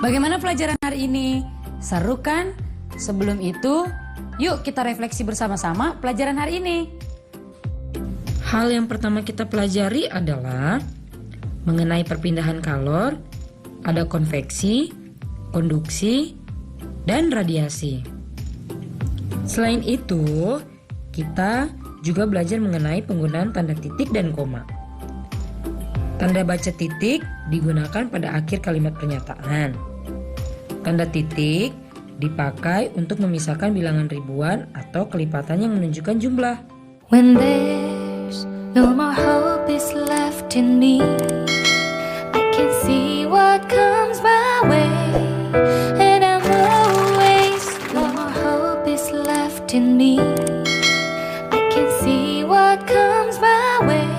Bagaimana pelajaran hari ini? Seru kan? Sebelum itu, yuk kita refleksi bersama-sama pelajaran hari ini. Hal yang pertama kita pelajari adalah mengenai perpindahan kalor, ada konveksi, konduksi, dan radiasi. Selain itu, kita juga belajar mengenai penggunaan tanda titik dan koma. Tanda baca titik digunakan pada akhir kalimat pernyataan. Tanda titik dipakai untuk memisahkan bilangan ribuan atau kelipatan yang menunjukkan jumlah. When there's no more hope is left in me, I can see what comes my way, and I'm always no more hope is left in me, I can see what comes my way.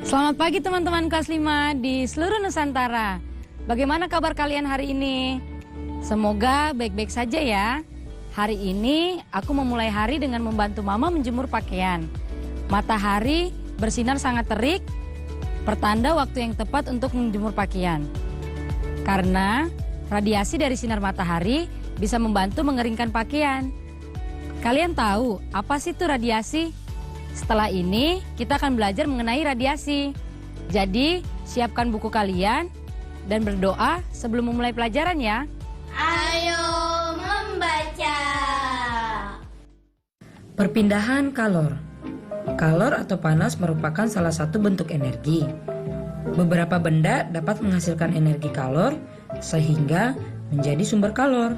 Selamat pagi teman-teman kelas 5 di seluruh Nusantara. Bagaimana kabar kalian hari ini? Semoga baik-baik saja ya. Hari ini aku memulai hari dengan membantu mama menjemur pakaian. Matahari bersinar sangat terik, pertanda waktu yang tepat untuk menjemur pakaian. Karena radiasi dari sinar matahari bisa membantu mengeringkan pakaian. Kalian tahu apa sih itu radiasi? Setelah ini kita akan belajar mengenai radiasi. Jadi siapkan buku kalian dan berdoa sebelum memulai pelajaran ya. Ayo membaca. Perpindahan kalor. Kalor atau panas merupakan salah satu bentuk energi. Beberapa benda dapat menghasilkan energi kalor sehingga menjadi sumber kalor.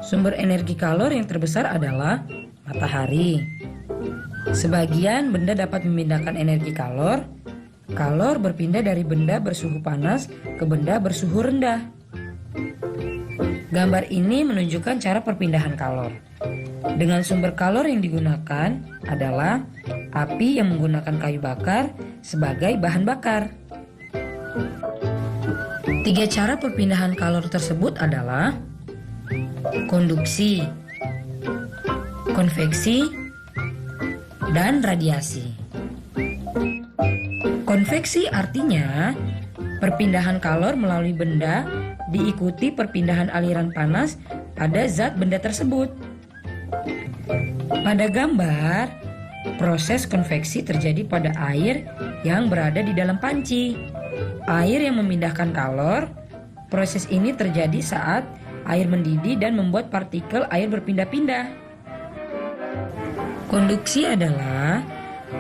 Sumber energi kalor yang terbesar adalah matahari. Sebagian benda dapat memindahkan energi kalor. Kalor berpindah dari benda bersuhu panas ke benda bersuhu rendah. Gambar ini menunjukkan cara perpindahan kalor. Dengan sumber kalor yang digunakan adalah api yang menggunakan kayu bakar sebagai bahan bakar. Tiga cara perpindahan kalor tersebut adalah konduksi, konveksi, dan radiasi. Konveksi artinya perpindahan kalor melalui benda diikuti perpindahan aliran panas pada zat benda tersebut. Pada gambar, proses konveksi terjadi pada air yang berada di dalam panci. Air yang memindahkan kalor, proses ini terjadi saat air mendidih dan membuat partikel air berpindah-pindah. Konduksi adalah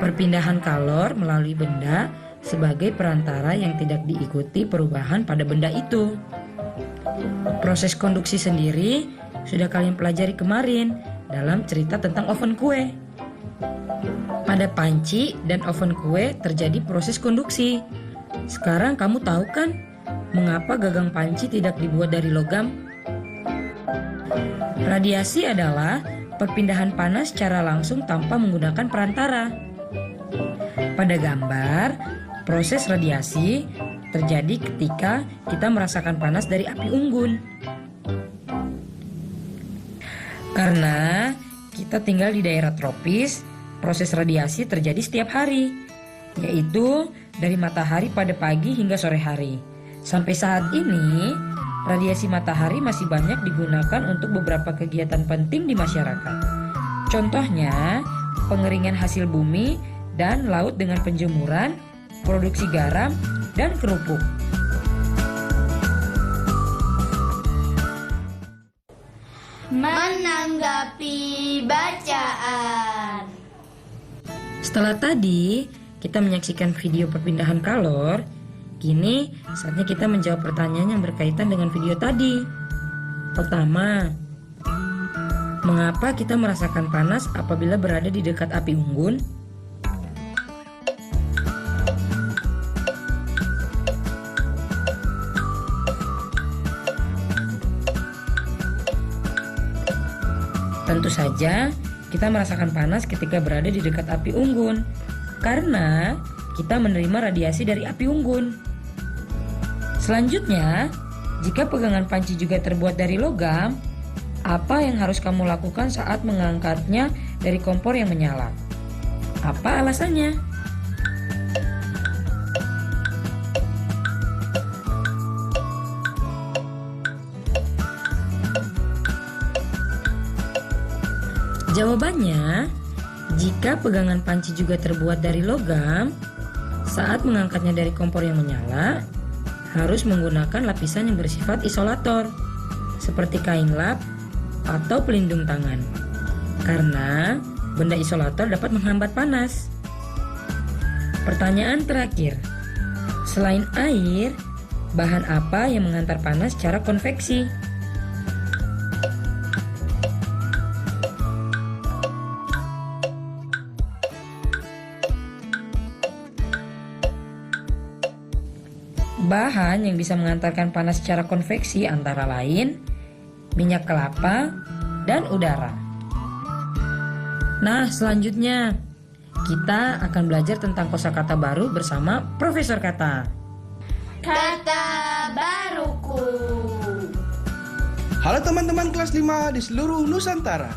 perpindahan kalor melalui benda sebagai perantara yang tidak diikuti perubahan pada benda itu. Proses konduksi sendiri sudah kalian pelajari kemarin dalam cerita tentang oven kue. Pada panci dan oven kue terjadi proses konduksi. Sekarang kamu tahu kan mengapa gagang panci tidak dibuat dari logam? Radiasi adalah perpindahan panas secara langsung tanpa menggunakan perantara. Pada gambar, proses radiasi terjadi ketika kita merasakan panas dari api unggun. Karena kita tinggal di daerah tropis, proses radiasi terjadi setiap hari, yaitu dari matahari pada pagi hingga sore hari. Sampai saat ini, radiasi matahari masih banyak digunakan untuk beberapa kegiatan penting di masyarakat. Contohnya, pengeringan hasil bumi dan laut dengan penjemuran, produksi garam, dan kerupuk. api bacaan. Setelah tadi kita menyaksikan video perpindahan kalor, kini saatnya kita menjawab pertanyaan yang berkaitan dengan video tadi. Pertama, mengapa kita merasakan panas apabila berada di dekat api unggun? Tentu saja kita merasakan panas ketika berada di dekat api unggun karena kita menerima radiasi dari api unggun. Selanjutnya, jika pegangan panci juga terbuat dari logam, apa yang harus kamu lakukan saat mengangkatnya dari kompor yang menyala? Apa alasannya? Jawabannya, jika pegangan panci juga terbuat dari logam, saat mengangkatnya dari kompor yang menyala, harus menggunakan lapisan yang bersifat isolator, seperti kain lap atau pelindung tangan, karena benda isolator dapat menghambat panas. Pertanyaan terakhir, selain air, bahan apa yang mengantar panas secara konveksi? Bahan yang bisa mengantarkan panas secara konveksi antara lain minyak kelapa dan udara. Nah, selanjutnya kita akan belajar tentang kosakata baru bersama Profesor Kata. Kata baruku. Halo teman-teman kelas 5 di seluruh Nusantara.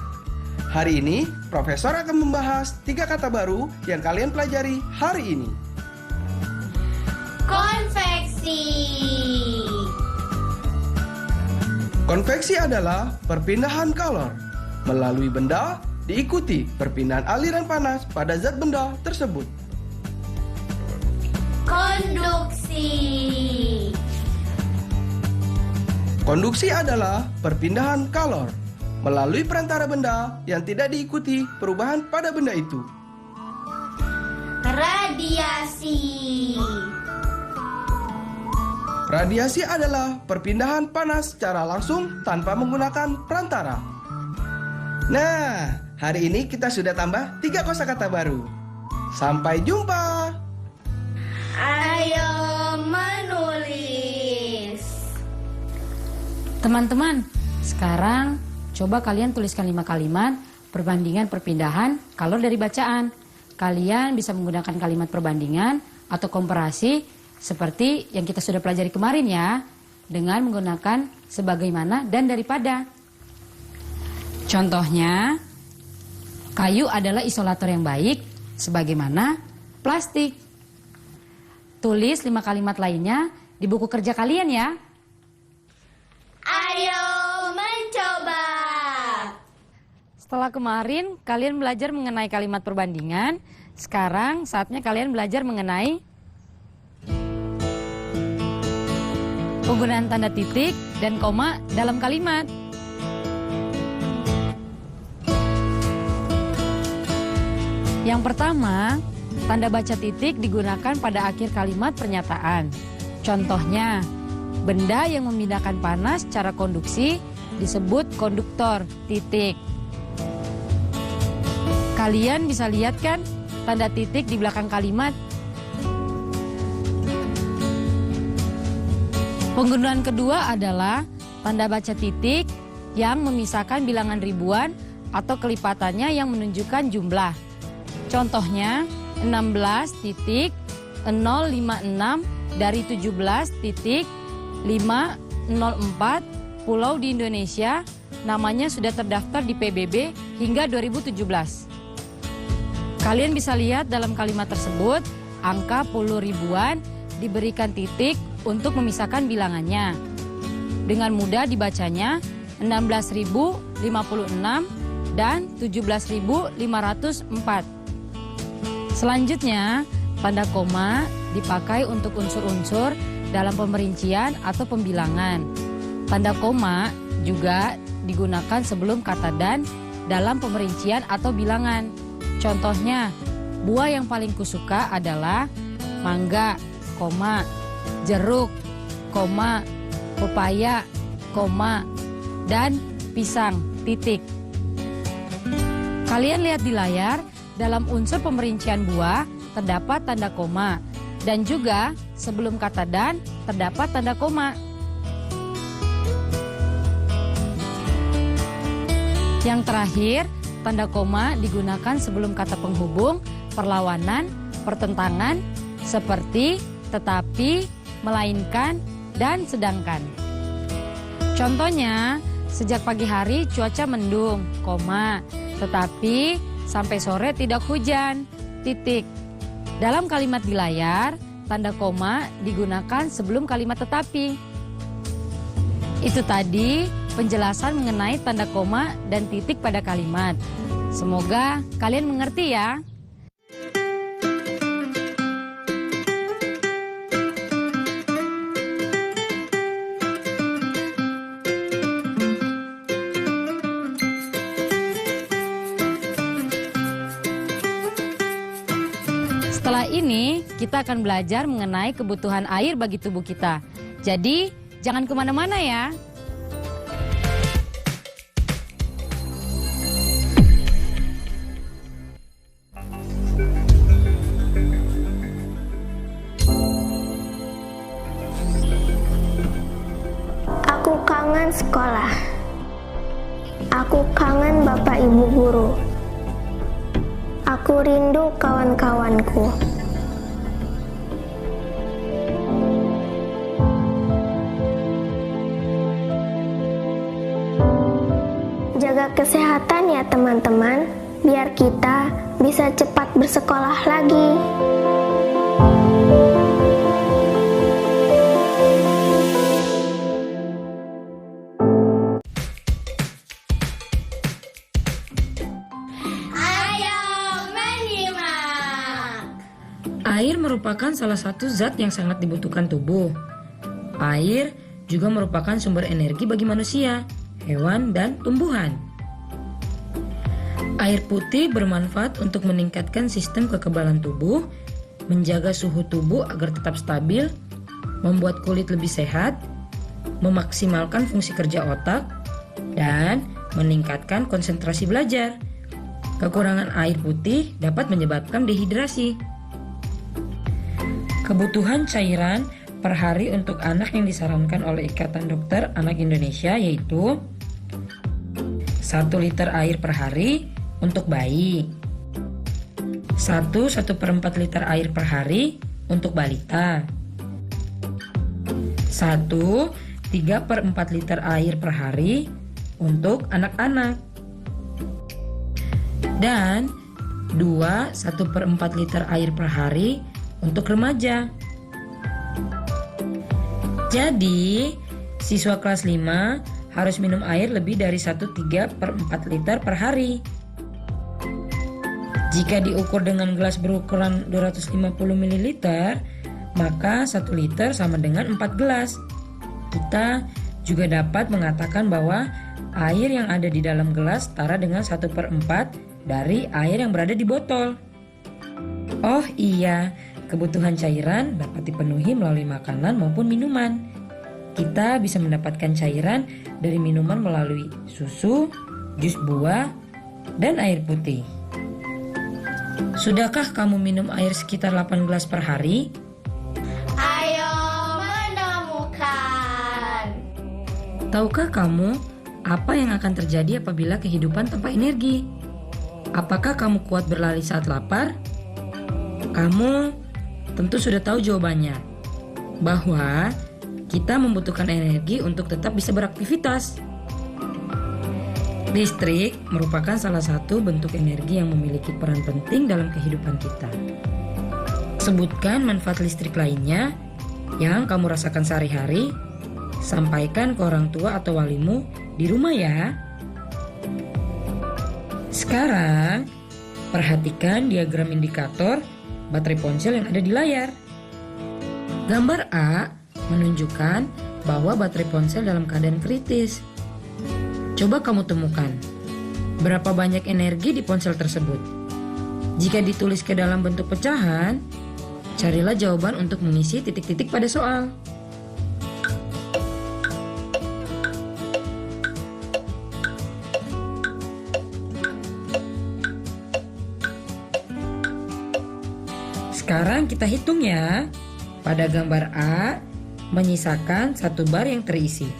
Hari ini, Profesor akan membahas 3 kata baru yang kalian pelajari hari ini. Konveksi. Konveksi adalah perpindahan kalor melalui benda diikuti perpindahan aliran panas pada zat benda tersebut. Konduksi. Konduksi adalah perpindahan kalor melalui perantara benda yang tidak diikuti perubahan pada benda itu. Radiasi. Radiasi adalah perpindahan panas secara langsung tanpa menggunakan perantara. Nah, hari ini kita sudah tambah 3 kosakata baru. Sampai jumpa. Ayo menulis. Teman-teman, sekarang coba kalian tuliskan 5 kalimat perbandingan perpindahan kalor dari bacaan. Kalian bisa menggunakan kalimat perbandingan atau komparasi seperti yang kita sudah pelajari kemarin ya, dengan menggunakan sebagaimana dan daripada. Contohnya, kayu adalah isolator yang baik sebagaimana plastik. Tulis 5 kalimat lainnya di buku kerja kalian ya. Ayo mencoba. Setelah kemarin kalian belajar mengenai kalimat perbandingan, sekarang saatnya kalian belajar mengenai penggunaan tanda titik dan koma dalam kalimat. Yang pertama, tanda baca titik digunakan pada akhir kalimat pernyataan. Contohnya, benda yang memindahkan panas secara konduksi disebut konduktor, titik. Kalian bisa lihat kan tanda titik di belakang kalimat? Penggunaan kedua adalah tanda baca titik yang memisahkan bilangan ribuan atau kelipatannya yang menunjukkan jumlah. Contohnya 16.056 dari 17.504 pulau di Indonesia namanya sudah terdaftar di PBB hingga 2017. Kalian bisa lihat dalam kalimat tersebut angka puluh ribuan diberikan titik untuk memisahkan bilangannya. Dengan mudah dibacanya 16.056 dan 17.504. Selanjutnya, tanda koma dipakai untuk unsur-unsur dalam pemerincian atau pembilangan. Tanda koma juga digunakan sebelum kata dan dalam pemerincian atau bilangan. Contohnya, buah yang paling kusuka adalah mangga, koma, jeruk, koma, pepaya, koma, dan pisang, titik. Kalian lihat di layar, dalam unsur pemerincian buah terdapat tanda koma, dan juga sebelum kata dan terdapat tanda koma. Yang terakhir, tanda koma digunakan sebelum kata penghubung, perlawanan, pertentangan, seperti, tetapi, melainkan, dan sedangkan. Contohnya, sejak pagi hari cuaca mendung, koma, tetapi sampai sore tidak hujan, titik. Dalam kalimat di layar, tanda koma digunakan sebelum kalimat tetapi. Itu tadi penjelasan mengenai tanda koma dan titik pada kalimat. Semoga kalian mengerti ya. Setelah ini, kita akan belajar mengenai kebutuhan air bagi tubuh kita. Jadi, jangan kemana-mana ya. Aku kangen sekolah. Aku kangen Bapak Ibu guru. Aku rindu kawan-kawanku. Jaga kesehatan ya teman-teman, biar kita bisa cepat bersekolah lagi. Ayo menyimak. Air merupakan salah satu zat yang sangat dibutuhkan tubuh. Air juga merupakan sumber energi bagi manusia, hewan, dan tumbuhan. Air putih bermanfaat untuk meningkatkan sistem kekebalan tubuh, menjaga suhu tubuh agar tetap stabil, membuat kulit lebih sehat, memaksimalkan fungsi kerja otak, dan meningkatkan konsentrasi belajar. Kekurangan air putih dapat menyebabkan dehidrasi. Kebutuhan cairan per hari untuk anak yang disarankan oleh Ikatan Dokter Anak Indonesia yaitu 1 liter air per hari untuk bayi, 1/4 liter air per hari untuk balita, 3/4 liter air per hari untuk anak-anak, dan 1/4 liter air per hari untuk remaja. Jadi, siswa kelas 5 harus minum air lebih dari 1/3/4 liter per hari. Jika diukur dengan gelas berukuran 250 ml, maka 1 liter sama dengan 4 gelas. Kita juga dapat mengatakan bahwa air yang ada di dalam gelas setara dengan 1/4 dari air yang berada di botol. Oh iya, kebutuhan cairan dapat dipenuhi melalui makanan maupun minuman. Kita bisa mendapatkan cairan dari minuman melalui susu, jus buah, dan air putih. Sudahkah kamu minum air sekitar 8 gelas per hari? Ayo menemukan. Tahukah kamu apa yang akan terjadi apabila kehidupan tanpa energi? Apakah kamu kuat berlari saat lapar? Kamu tentu sudah tahu jawabannya, bahwa kita membutuhkan energi untuk tetap bisa beraktivitas. Listrik merupakan salah satu bentuk energi yang memiliki peran penting dalam kehidupan kita. Sebutkan manfaat listrik lainnya yang kamu rasakan sehari-hari. Sampaikan ke orang tua atau walimu di rumah ya. Sekarang, perhatikan diagram indikator baterai ponsel yang ada di layar. Gambar A menunjukkan bahwa baterai ponsel dalam keadaan kritis. Coba kamu temukan berapa banyak energi di ponsel tersebut. Jika ditulis ke dalam bentuk pecahan, carilah jawaban untuk mengisi titik-titik pada soal. Sekarang kita hitung ya. Pada gambar A, menyisakan 1 bar yang terisi.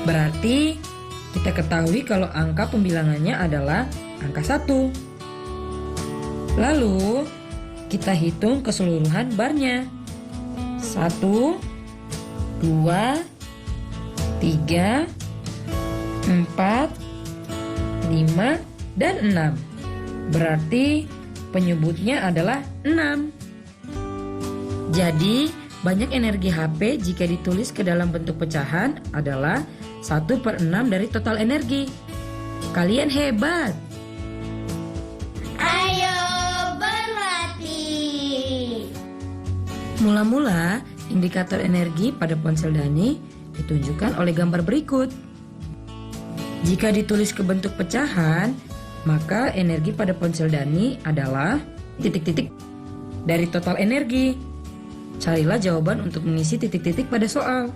Berarti kita ketahui kalau angka pembilangannya adalah angka 1. Lalu kita hitung keseluruhan barnya. 1, 2, 3, 4, 5, dan 6. Berarti penyebutnya adalah 6. Jadi, banyak energi HP jika ditulis ke dalam bentuk pecahan adalah 1/6 dari total energi. Kalian hebat! Ayo berlatih. Mula-mula, indikator energi pada ponsel Dani ditunjukkan oleh gambar berikut. Jika ditulis ke bentuk pecahan, maka energi pada ponsel Dani adalah titik-titik dari total energi. Carilah jawaban untuk mengisi titik-titik pada soal.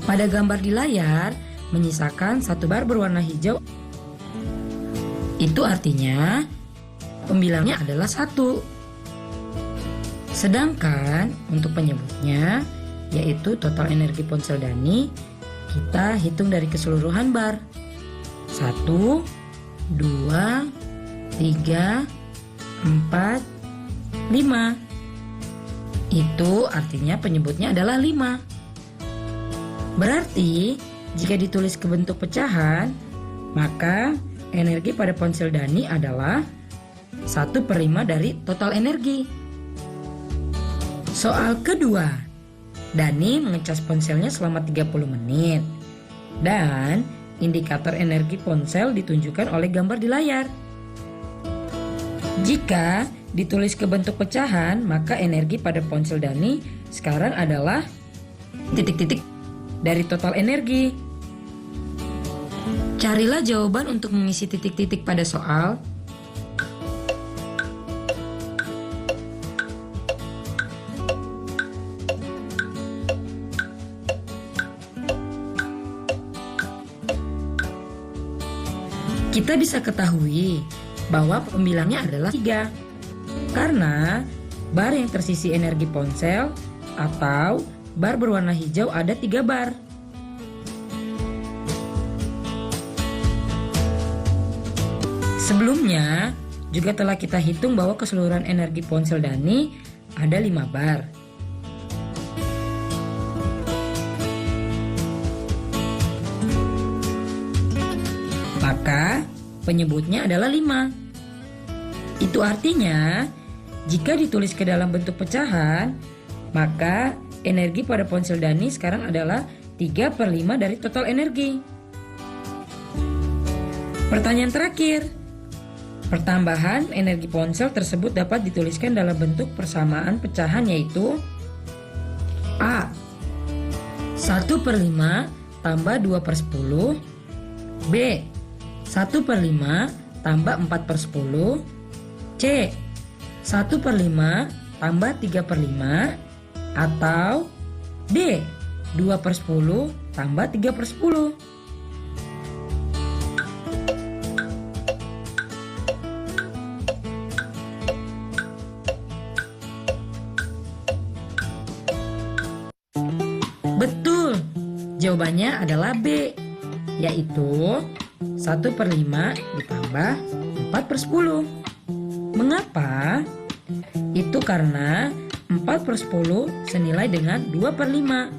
Pada gambar di layar, menyisakan 1 bar berwarna hijau. Itu artinya pembilangnya adalah 1. Sedangkan untuk penyebutnya, yaitu total energi ponsel Dani, kita hitung dari keseluruhan bar. 1, 2, 3, 4, 5. Itu artinya penyebutnya adalah 5. Berarti jika ditulis ke bentuk pecahan, maka energi pada ponsel Dani adalah 1/5 dari total energi. Soal kedua. Dani mengecas ponselnya selama 30 menit. Dan indikator energi ponsel ditunjukkan oleh gambar di layar. Jika ditulis ke bentuk pecahan, maka energi pada ponsel Dani sekarang adalah titik-titik dari total energi. Carilah jawaban untuk mengisi titik-titik pada soal. Kita bisa ketahui bahwa pembilangnya adalah 3. Karena bar yang tersisi energi ponsel atau bar berwarna hijau ada 3 bar. Sebelumnya juga telah kita hitung bahwa keseluruhan energi ponsel Dani ada 5 bar. Maka penyebutnya adalah 5. Itu artinya jika ditulis ke dalam bentuk pecahan, maka energi pada ponsel Dani sekarang adalah 3/5 dari total energi. Pertanyaan terakhir. Pertambahan energi ponsel tersebut dapat dituliskan dalam bentuk persamaan pecahan, yaitu A. 1/5 tambah 2/10. B. 1/5 tambah 4/10. C. 1/5 tambah 3/5. Atau D. 2/10 tambah 3/10. Betul, jawabannya adalah B, yaitu 1/5 ditambah 4/10. Mengapa? Itu karena 4/10 senilai dengan 2/5.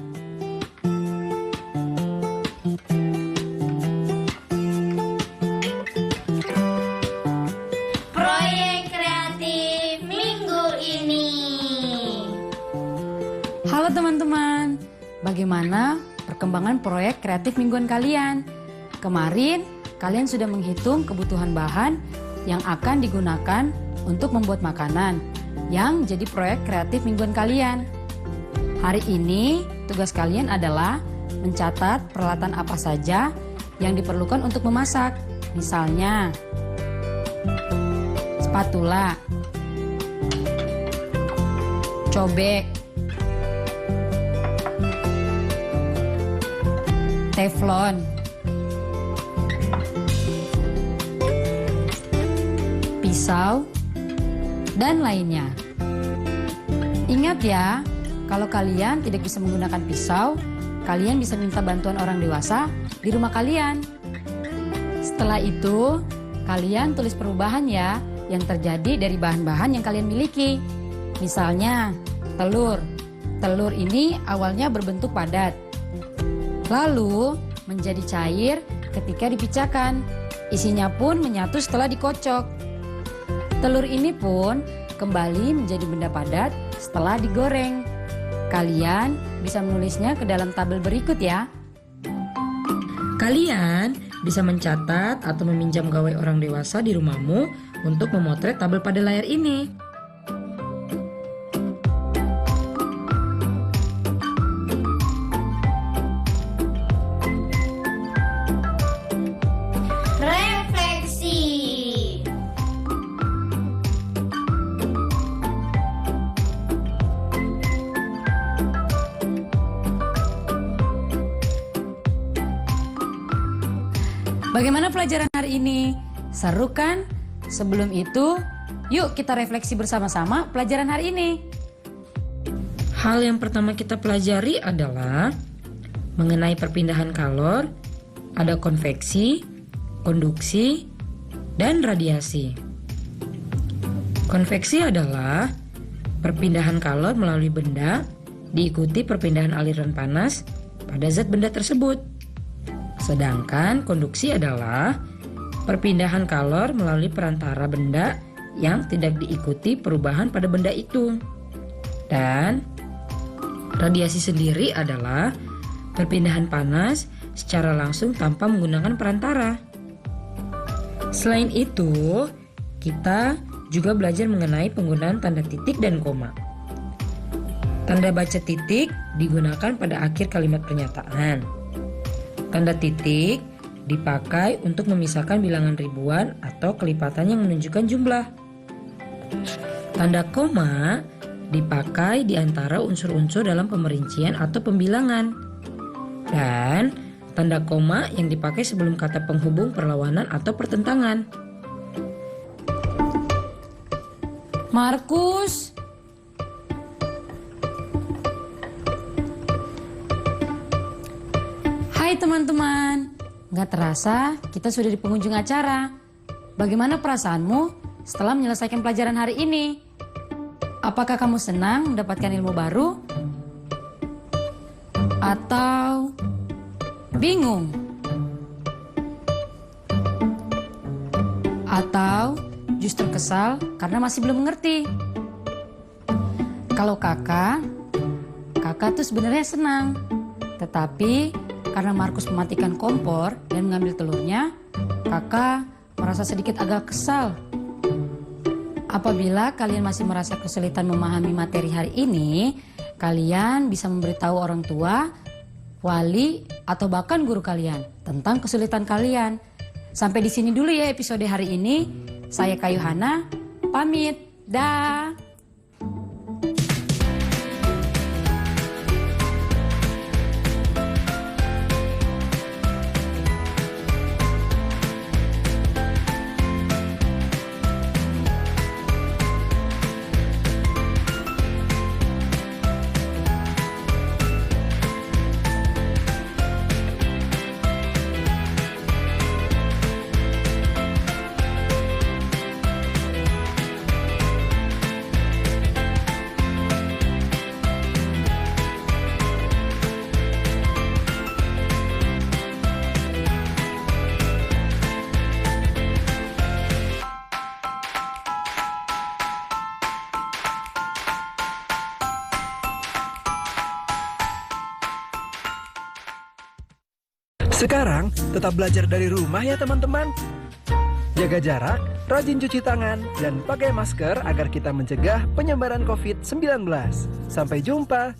Proyek kreatif minggu ini. Halo teman-teman, bagaimana perkembangan proyek kreatif mingguan kalian? Kemarin, kalian sudah menghitung kebutuhan bahan yang akan digunakan untuk membuat makanan. yang jadi proyek kreatif mingguan kalian. Hari ini tugas kalian adalah mencatat peralatan apa saja yang diperlukan untuk memasak. Misalnya, spatula, cobek, teflon, pisau, dan lainnya. Ingat ya, kalau kalian tidak bisa menggunakan pisau, kalian bisa minta bantuan orang dewasa di rumah kalian. Setelah itu, kalian tulis perubahan ya yang terjadi dari bahan-bahan yang kalian miliki. Misalnya, telur. Telur ini awalnya berbentuk padat, lalu menjadi cair ketika dipecahkan. Isinya pun menyatu setelah dikocok. Telur ini pun kembali menjadi benda padat setelah digoreng. Kalian bisa menulisnya ke dalam tabel berikut ya. Kalian bisa mencatat atau meminjam gawai orang dewasa di rumahmu untuk memotret tabel pada layar ini. Refleksi. Bagaimana pelajaran hari ini? Seru kan? Sebelum itu, yuk kita refleksi bersama-sama pelajaran hari ini. Hal yang pertama kita pelajari adalah mengenai perpindahan kalor, ada konveksi, konduksi, dan radiasi. Konveksi adalah perpindahan kalor melalui benda diikuti perpindahan aliran panas pada zat benda tersebut. Sedangkan konduksi adalah perpindahan kalor melalui perantara benda yang tidak diikuti perubahan pada benda itu. Dan radiasi sendiri adalah perpindahan panas secara langsung tanpa menggunakan perantara. Selain itu, kita juga belajar mengenai penggunaan tanda titik dan koma. Tanda baca titik digunakan pada akhir kalimat pernyataan. Tanda titik dipakai untuk memisahkan bilangan ribuan atau kelipatan yang menunjukkan jumlah. Tanda koma dipakai di antara unsur-unsur dalam pemerincian atau pembilangan. Dan tanda koma yang dipakai sebelum kata penghubung perlawanan atau pertentangan. Markus, hai teman-teman, gak terasa kita sudah di penghujung acara. Bagaimana perasaanmu setelah menyelesaikan pelajaran hari ini? Apakah kamu senang mendapatkan ilmu baru? Atau bingung? Atau justru kesal karena masih belum mengerti? Kalau kakak tuh sebenarnya senang. Tetapi karena Markus mematikan kompor dan mengambil telurnya, kakak merasa sedikit agak kesal. Apabila kalian masih merasa kesulitan memahami materi hari ini, kalian bisa memberitahu orang tua, wali, atau bahkan guru kalian tentang kesulitan kalian. Sampai di sini dulu ya episode hari ini. Saya Kayu Hana, pamit. Dah. Sekarang tetap belajar dari rumah ya teman-teman. Jaga jarak, rajin cuci tangan, dan pakai masker agar kita mencegah penyebaran COVID-19. Sampai jumpa.